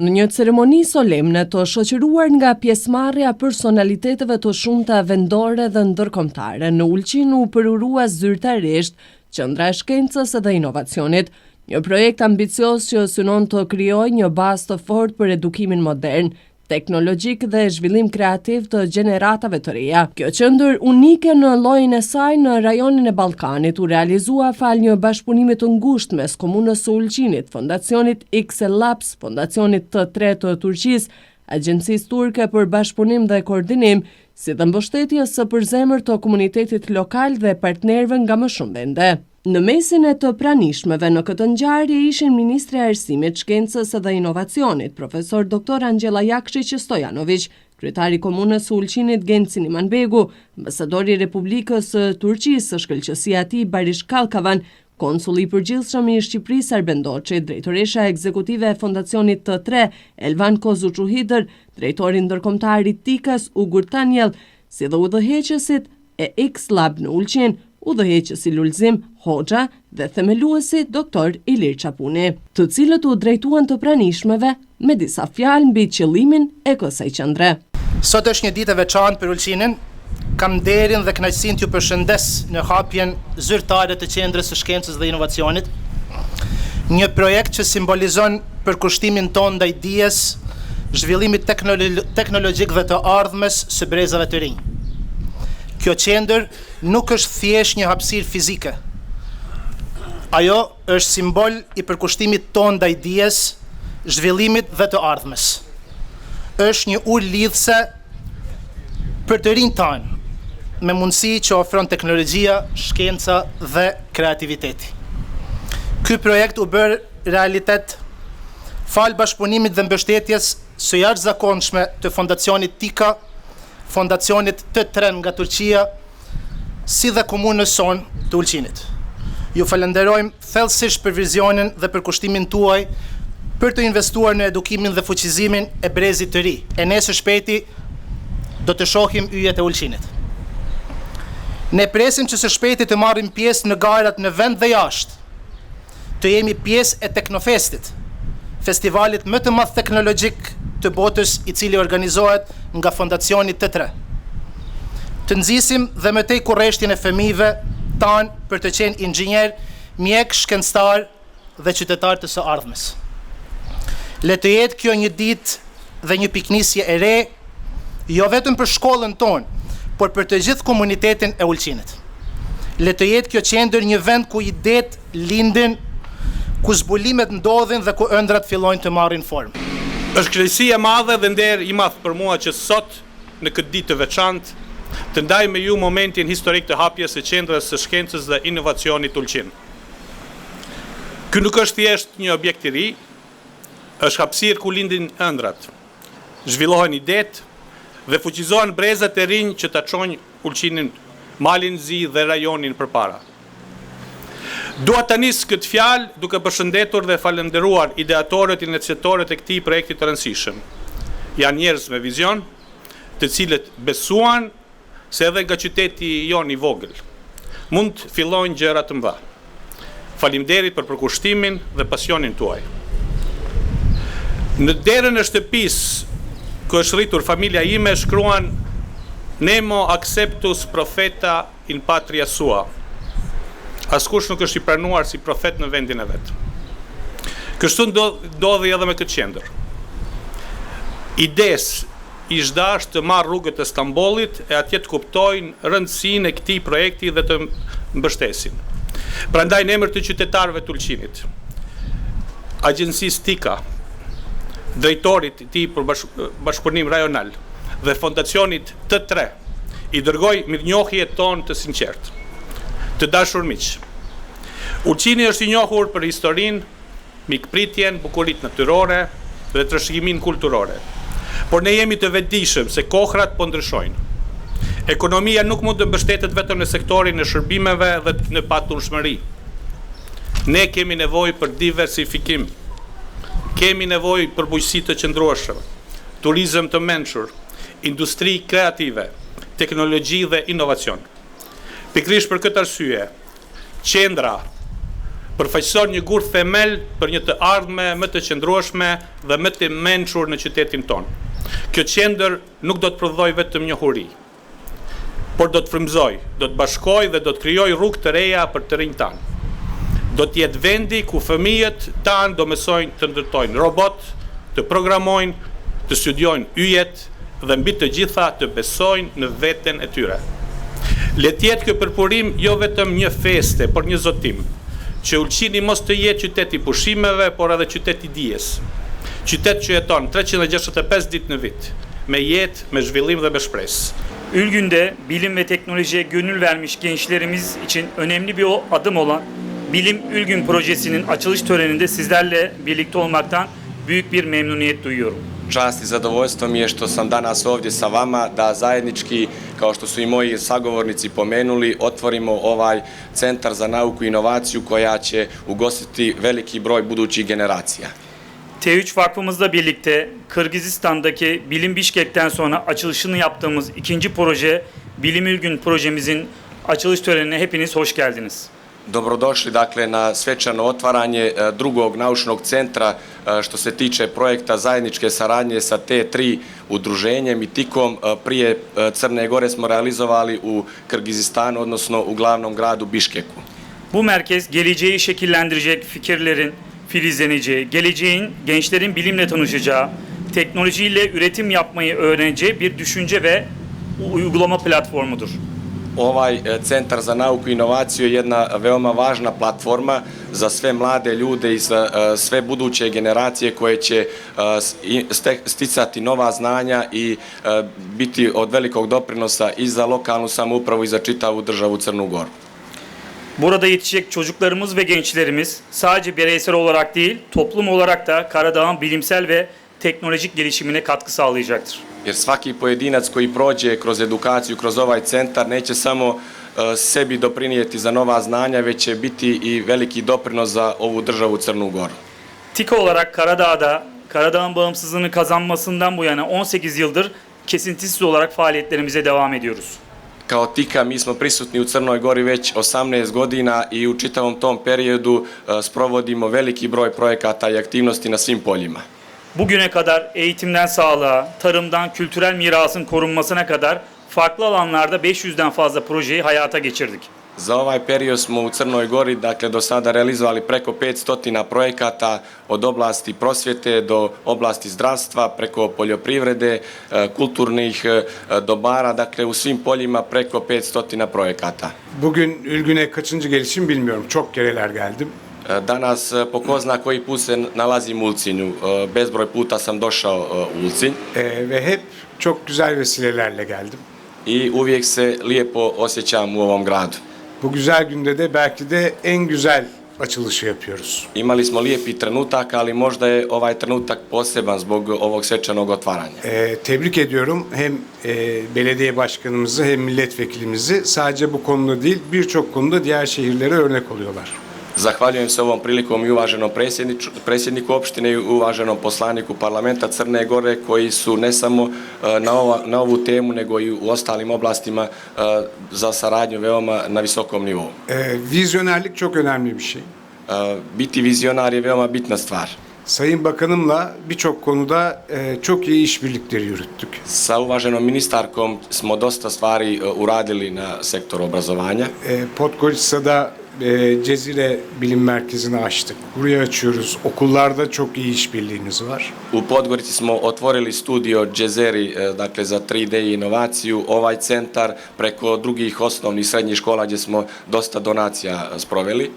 Në një ceremoni solemne të shoqëruar nga pjesëmarrja personaliteteve të shumta vendore dhe ndërkombëtare, në Ulqin u përurua zyrtarisht Qendra e Shkencës dhe Inovacionit, një projekt ambicios që synon të krijojë një bazë të fortë për edukimin modern, teknologjik dhe zhvillim kreativ të gjeneratave të reja. Kjo qendër unike në llojin e saj në rajonin e Ballkanit u realizua fal një bashkëpunimi të ngushtë mes Komunës së Ulqinit, Fondacionit XL Labs, Fondacionit T3 të Turqisë, Agjencisë Turke për Bashkëpunim dhe Koordinim, si dhe mbështetjes së përzemër të komunitetit lokal dhe partnerëve nga më shumë vende. Në mesin e të pranishmeve në këtë ngjarje ishin Ministri i Arsimit, Shkencës dhe Inovacionit, Profesor Dr. Angela Jakšić Stojanović, Kryetari i Komunës së Ulqinit Genci Nimanbegu, Ambasadori i Republikës së Turqisë, shkëlqësia e tij Barish Kalkavan, Konsulli i përgjithshëm i Shqipërisë Arben Doçi, Drejtoresha Ekzekutive e Fondacionit T3 Elvan Kozuçuhidër, Drejtori ndërkombëtar i TIKA-s Ugur Tanjell, si dhe udhëheqësit e X Lab në Ulqin, udhëheqësi Lulzim Hoxha dhe themeluesi Dr. Ilir Çapuni, të cilët u drejtuan të pranishmeve me disa fjalë mbi qëllimin e kësaj qendre. Sot është një ditë e veçantë për Ulqinin. Kam nderin dhe kënaqësinë t'ju përshëndes në hapjen zyrtare të Qendrës së Shkencës dhe Inovacionit, një projekt që simbolizon përkushtimin tonë ndaj dijes, zhvillimit teknologjik dhe të ardhmes së brezave të rinj. Kjo qendër nuk është thjesht një hapësirë fizike. Ajo është simbol i përkushtimit tonë ndaj dijes, zhvillimit dhe të ardhmes. Është një ul lidhse për të rinjt tanë, me mundësi që ofron teknologjia, shkenca dhe kreativiteti. Ky projekt u bërë realitet fal bashkëpunimit dhe mbështetjes së jashtëzakonshme të Fondacionit TIKA, Fondacionit T3 nga Turqia, si dhe komunës sonë të Ulqinit. Ju falenderojmë thellësisht për vizionin dhe për kushtimin tuaj për të investuar në edukimin dhe fuqizimin e brezit të ri. E ne së shpejti do të shohim yjet e Ulqinit. Ne presim që së shpejti të marrim pjesë në garat në vend dhe jashtë, të jemi pjesë e Teknofestit, festivalit më të madh teknologjik të botës, i cili organizohet nga Fondacioni T3. Të nxisim dhe më tej kurreshtjen e fëmijëve tanë për të qenë inxhinier, mjek, shkencëtar dhe qytetar të së ardhmes. Le të jetë kjo një ditë dhe një piknisje e re, jo vetëm për shkollën tonë, por për të gjithë komunitetin e Ulqinit. Le të jetë kjo qendër një vend ku idetë lindin, ku zbulimet ndodhin dhe ku ëndrat fillojnë të marrin formë. Është kënaqësi e madhe dhe nder i madh për mua që sot, në këtë ditë të veçantë, të ndaj me ju momentin historik të hapjes së Qendrës së Shkencës dhe Inovacionit Ulqin. Ky nuk është thjesht një objekt i ri, është hapësirë ku lindin ëndrat, zhvillohen idetë dhe fuqizohen brezat e rinj që ta çojnë Ulqinin, malin zi dhe rajonin përpara. Dua ta nis këtë fjalë duke përshëndetur dhe falenderuar ideatorët, iniciatorët e këtij projekti të rëndësishëm. Janë njerëz me vizion, të cilët besuan se edhe nga qyteti jon i vogël mund fillojnë gjëra të mëdha. Faleminderit për përkushtimin dhe pasionin tuaj. Në derën e shtëpisë ku është rritur familja ime shkruan Nemo acceptus profeta in patria sua. Askush nuk është i pranuar si profet në vendin e vet. Kështu ndodhi edhe me këtë qendër. Ides ish dash të marrë rrugët e Stambollit e atje të kuptojnë rëndësinë e këtij projekti dhe të mbështesin. Prandaj në emër të qytetarëve të Ulqinit, Agjencisë TIKA, drejtorit i tij për bashkëpunim rajonal dhe Fondacionit T3, i dërgoj mirënjohjet tonë të sinqertë. Të dashur miq, Ulqini është i njohur për historinë, mikpritjen, bukurinë natyrore dhe trashëgiminë kulturore. Por ne jemi të vetëdijshëm se kohrat po ndryshojnë. Ekonomia nuk mund të mbështetet vetëm në sektorin e shërbimeve dhe në patunshmëri. Ne kemi nevojë për diversifikim. Kemi nevojë për bujqësi të qëndrueshme, turizëm të mençur, industri kreative, teknologji dhe inovacion. Pikërisht për këtë arsye, qendra përfaqëson një gur themel për një të ardhme më të qëndrueshme dhe më të mençur në qytetin tonë. Kjo qendër nuk do të prodhoj vetëm njohuri, por do të frymëzoj, do të bashkoj dhe do të krijoj rrugë të reja për të rinjt tanë. Do të jetë vendi ku fëmijët tanë do mësojnë të ndërtojnë robot, të programojnë, të studiojnë yjet dhe mbi të gjitha të besojnë në veten e tyre. Le të jetë ky përpurim jo vetëm një feste, por një zotim, që Ulqini mos të jetë qyteti pushimeve, por edhe qyteti dijes. Qytet që jeton 365 ditë në vit, me jetë, me zhvillim dhe me shpresë. Ülgün'de bilim ve teknolojiye gönül vermiş gençlerimiz için önemli bir adım olan Bilim Ülgün projesinin açılış töreninde sizlerle birlikte olmaktan büyük bir memnuniyet duyuyorum. Čast i zadovoljstvo mi je što sam danas ovdje sa vama da zajednički, kao što su i moji sagovornici pomenuli, otvorimo ovaj centar za nauku i inovaciju koja će ugostiti veliki broj budućih generacija. T3 Vakfımızla birlikte Kırgızistan'daki Bilim Bişkek'ten sonra açılışını yaptığımız ikinci proje Bilim Ülgün projemizin açılış törenine hepiniz hoş geldiniz. Dobrodošli dakle na svečano otvaranje drugog naučnog centra što se tiče projekta zajedničke saradnje sa T3 udruženjem i TIK-om. Prije Crne Gore smo realizovali u Kırgızistanu, odnosno u glavnom gradu Bişkeku. Bu merkez geleceği şekillendirecek fikirlerin filizleneceği, geleceğin gençlerin bilimle tanışacağı, teknolojiyle üretim yapmayı öğreneceği bir düşünce ve uygulama platformudur. Ovaj centar za nauku i inovaciju je jedna veoma važna platforma za sve mlade ljude i za sve buduće generacije koje će sticati nova znanja i biti od velikog doprinosa i za lokalnu samoupravu i za čitavu državu Crnu Goru. Burada yetişecek çocuklarımız ve gençlerimiz sadece bireysel olarak değil, toplum olarak da Karadağ'ın bilimsel ve teknolojik gelişimine katkı sağlayacaktır. Jer svaki pojedinac koji prođe kroz edukaciju, kroz ovaj centar, neće samo sebi doprinijeti za nova znanja, već će biti i veliki doprinos za ovu državu Crnu Goru. TİK olarak Karadağ'da, Karadağ'ın bağımsızlığını kazanmasından bu yana 18 yıldır kesintisiz olarak faaliyetlerimize devam ediyoruz. Kao TIK-a mi smo prisutni u Crnoj Gori već 18 godina i u čitavom tom periodu sprovodimo veliki broj projekata i aktivnosti na svim poljima. Bugüne kadar eğitimden sağlığa, tarımdan kültürel mirasın korunmasına kadar farklı alanlarda 500'den fazla projeyi hayata geçirdik. Za ovaj period smo u Crnoj Gori, dakle, do sada realizovali preko 500 projekata od oblasti prosvjete do oblasti zdravstva, preko poljoprivrede, kulturnih dobara, dakle, u svim poljima preko 500 projekata. Bugün Ülgün'e kaçıncı gelişim bilmiyorum. Çok kereler geldim. Danas po ko zna koji put se nalazim u Ulcinju. Bezbroj puta sam došao u Ulcinj. Ve hep çok güzel vesilelerle geldim. I uvijek se lijepo osjećam u ovom gradu. Bu güzel günde de belki de en güzel açılışı yapıyoruz. Imali smo lijepi trenutak, ali možda je ovaj trenutak poseban zbog ovog svečanog otvaranja. Tebrik ediyorum hem belediye başkanımızı hem milletvekilimizi. Sadece bu konuda değil, birçok konuda diğer şehirlere örnek oluyorlar. Zahvaljujem se ovom prilikom i uvaženom predsjedniku opštine i uvaženom poslaniku parlamenta Crne Gore koji su ne samo na ovu temu nego i u ostalim oblastima za saradnju veoma na visokom nivou. Vizyonerlik çok önemli bir şey. Biti vizionar je veoma bitna stvar. Sayın Bakanımla birçok konuda çok iyi işbirlikleri yürüttük. Sa uvaženom ministarkom smo dosta stvari uradili na sektoru obrazovanja. Podgorica'da Cezire Bilim Merkezi'ni açtık. Buraya açıyoruz. Okullarda çok iyi işbirliğimiz var. U Podgorici smo otvorili studio Jezeri, dakle za 3D inovaciju, ovaj centar preko drugih osnovnih srednjih škola gdje smo dosta donacija sproveli.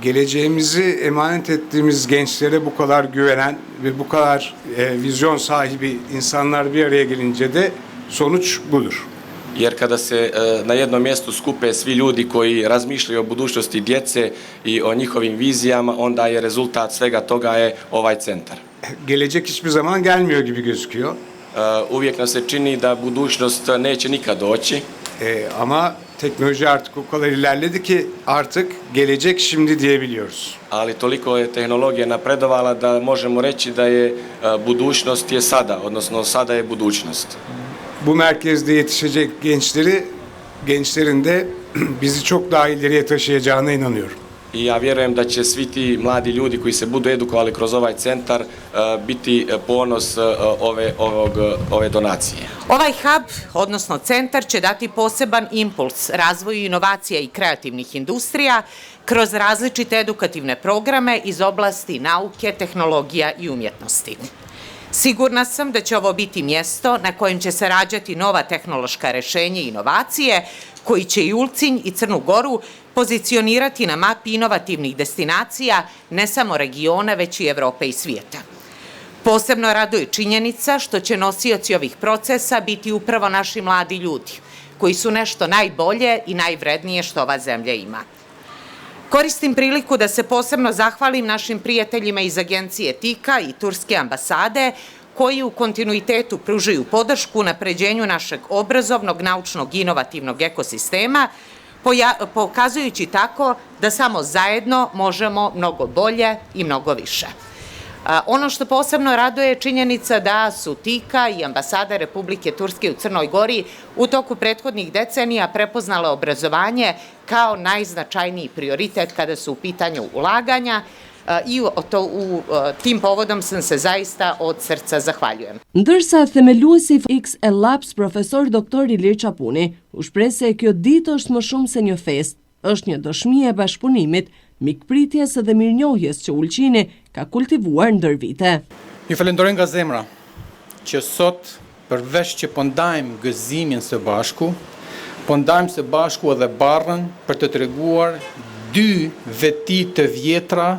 Geleceğimizi emanet ettiğimiz gençlere bu kadar güvenen ve bu kadar vizyon sahibi insanlar bir araya gelince de sonuç budur. Jer kada se na jednom mjestu skupe svi ljudi koji razmišljaju o budućnosti djece i o njihovim vizijama, onda je rezultat svega toga je ovaj centar. Gelecek hiçbir zaman gelmiyor gibi gözüküyor. Uvijek nam se čini da budućnost neće nikad doći. Ama teknoloji artık o kadar ilerledi ki artık gelecek şimdi diyebiliyoruz. Ali toliko je tehnologija napredovala da možemo reći da je budućnost je sada, odnosno sada je budućnost. Bu merkezde yetişecek gençlerin de bizi çok daha ileriye taşıyacağına inanıyorum. i ja vjerujem da će svi ti mladi ljudi koji se budu edukovali kroz ovaj centar biti ponos ove donacije. Ovaj hub, odnosno centar, će dati poseban impuls razvoju inovacija i kreativnih industrija kroz različite edukativne programe iz oblasti nauke, tehnologija i umjetnosti. Sigurna sam da će ovo biti mjesto na kojem će se rađati nova tehnološka rešenja i inovacije, koji će i Ulcinj i Crnu Goru pozicionirati na mapi inovativnih destinacija ne samo regiona, već i Evrope i svijeta. Posebno raduje činjenica što će nosioci ovih procesa biti upravo naši mladi ljudi, koji su nešto najbolje i najvrednije što ova zemlja ima. Koristim priliku da se posebno zahvalim našim prijateljima iz agencije TIKA i Turske ambasade, koji u kontinuitetu pružaju podršku napređenju našeg obrazovnog, naučnog i inovativnog ekosistema, pokazujući tako da samo zajedno možemo mnogo bolje i mnogo više. Ono što posebno raduje je činjenica da su TIKA i ambasada Republike Turske u Crnoj Gori u toku prethodnih decenija prepoznale obrazovanje kao najznačajniji prioritet kada su u pitanju ulaganja i u tim povodom sam se zaista od srca zahvaljujem. Ndërsa themeluesi XL Labs, profesor Dr. Ilir Çapuni, u shpreh se kjo ditë është më shumë se një festë, është një dëshmi e bashkëpunimit, mikpritjes dhe mirënjohjes që Ulqini ka kultivuar ndër vite. Ju falenderoj nga zemra që sot përveç që po ndajmë gëzimin së bashku, po ndajmë së bashku edhe barrën për të treguar dy veti të vjetra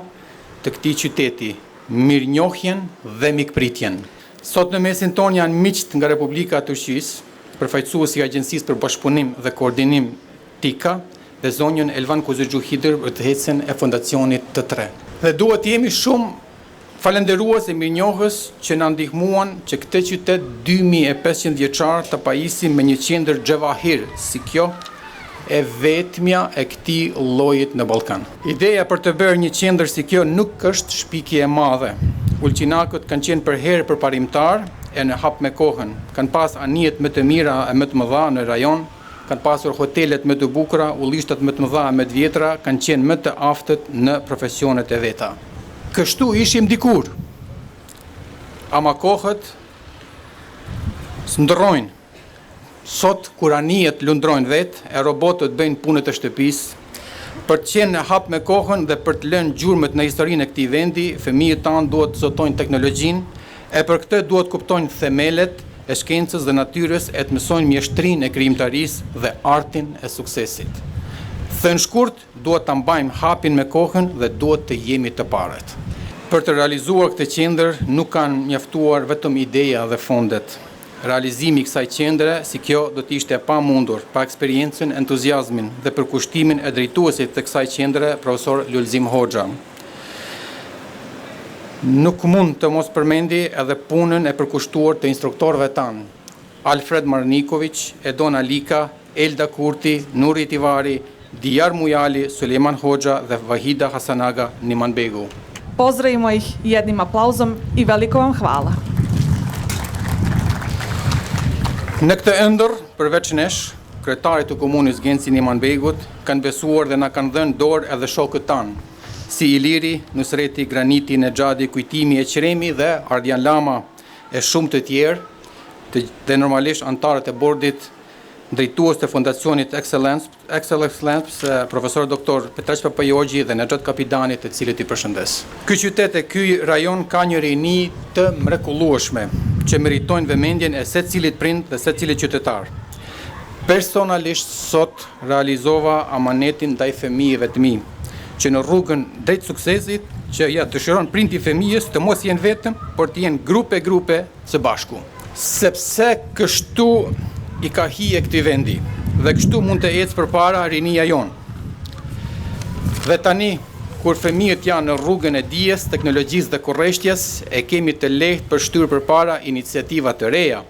të këtij qyteti, mirënjohjen dhe mikpritjen. Sot në mesin ton janë miqt nga Republika e Turqisë, përfaqësuesi i Agjencisë për Bashkëpunim dhe Koordinim TIKA dhe zonjën Elvan Kuzurxhu Hidër për të ecën e fondacionit të tre. Dhe duhet jemi shumë falenderues e mirënjohës që na ndihmuan që këtë qytet 2500 vjeçar të pajisim me një qendër Xhavahir si kjo, e vetmja e këtij llojit në Ballkan. Ideja për të bërë një qendër si kjo nuk është shpikje e madhe. Ulqinakët kanë qenë për herë përparimtar e në hap me kohën. Kanë pas anijet më të mira e më të mëdha në rajon, kanë pasur hotelet më të bukura, ullishtat më të mëdha e më të vjetra, kanë qenë më të aftët në profesionet e veta. Kështu ishim dikur. Ama kohët s'ndrojnë. Sot, kur anijet lundrojnë vetë, e robotët bëjnë punët e shtëpisë, për të qenë në hap me kohën dhe për të lënë gjurmët në historinë e këtij vendi, fëmijët tanë duhet të zotojnë teknologjinë, e për këtë duhet kuptojnë themelet e shkencës dhe natyrës e të mësojnë mjeshtrinë e krijimtarisë dhe artin e suksesit. Thënë shkurt, duhet ta mbajmë hapin me kohën dhe duhet të jemi të parët. Për të realizuar këtë qendër nuk kanë mjaftuar vetëm ideja dhe fondet. Realizimi i kësaj qendre si kjo do të ishte pa mundur, pa eksperiencën, entuziazmin dhe përkushtimin e drejtuesit të kësaj qendre, profesor Lulzim Hoxha. Nuk mund të mos përmendi edhe punën e përkushtuar të instruktorëve tanë, Alfred Marniković, Edona Lika, Elda Kurti, Nuri Tivari, Dijar Mujali, Sulejman Hoxha dhe Vahida Hasanaga Nimanbegu. Pozdravimo ih jednim aplauzom i veliko vam hvala. Në këtë ëndër, përveç nesh, kryetarit të komunës Genci Nimanbegut kanë besuar dhe na kanë dhënë dorë edhe shokët tanë, si Iliri, Nusreti, Graniti, Nexhadi, Kujtimi e Qremi dhe Ardian Lama e shumë të tjerë, dhe normalisht antarët e bordit drejtues të fondacionit Excellence, profesor doktor Petraç Papajogji dhe Nexhat Kapidani, të cilët i përshëndes. Ky qytet e ky rajon ka një rini të mrekullueshme, që meritojnë vëmendjen e secilit prind dhe secilit qytetar. Personalisht sot realizova amanetin ndaj fëmijëve të mi, që në rrugën drejt suksesit, që ja dëshiron prindi fëmijës të mos jenë vetëm, por të jenë grupe së bashku. Sepse kështu i ka hije këtij vendi dhe kështu mund të ecë përpara rinia jonë. Dhe tani, kur fëmijët janë në rrugën e dijes, teknologjisë dhe kurreshtjes, e kemi të lehtë për shtyrë përpara iniciativa të reja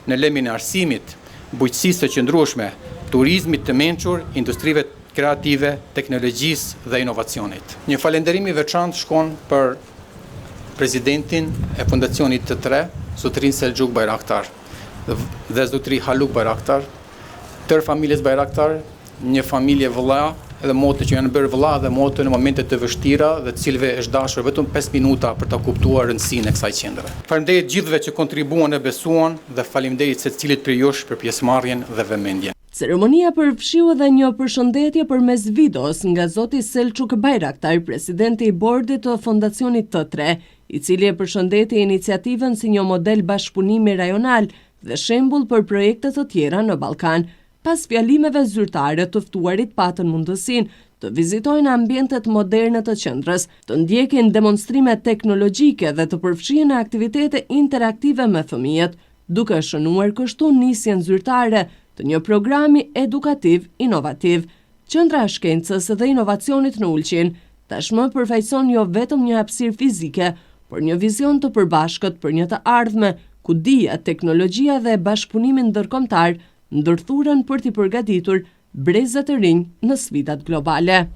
në lemin e arsimit, bujqësisë të qëndrueshme, turizmit të mençur, industrive kreative, teknologjisë dhe inovacionit. Një falënderim i veçantë shkon për presidentin e fondacionit të tre, Zotrin Selxhuk Bayraktar dhe Zotri Haluk Bayraktar, tërë familjes Bayraktar, një familje vëlla edhe motë që janë bërë vëlla dhe motë në momente të vështira dhe të cilëve është dashur vetëm 5 minuta për ta kuptuar rëndësinë e kësaj qendre. Faleminderit gjithëve që kontribuan e besuan dhe faleminderit secilit prej jush për pjesëmarrjen dhe vëmendjen. Ceremonia përfshiu edhe një përshëndetje përmes videos nga zoti Selçuk Bayraktar, presidenti i bordit të Fondacionit T3, i cili e përshëndeti iniciativën si një model bashkëpunimi rajonal dhe shembull për projekte të tjera në Ballkan. Pas fjalimeve zyrtare, të ftuarit patën mundësinë të vizitojnë ambientet moderne të qendrës, të ndjekin demonstrime teknologjike dhe të përfshihen në aktivitete interaktive me fëmijët, duke shënuar kështu nisjen zyrtare të një programi edukativ inovativ. Qendra e Shkencës dhe Inovacionit në Ulqin tashmë përfaqëson jo vetëm një hapësirë fizike, por një vizion të përbashkët për një të ardhme ku dija, teknologjia dhe bashkëpunimi ndërkombëtar ndërthuren për t'i përgatitur brezat e rinj në sfidat globale.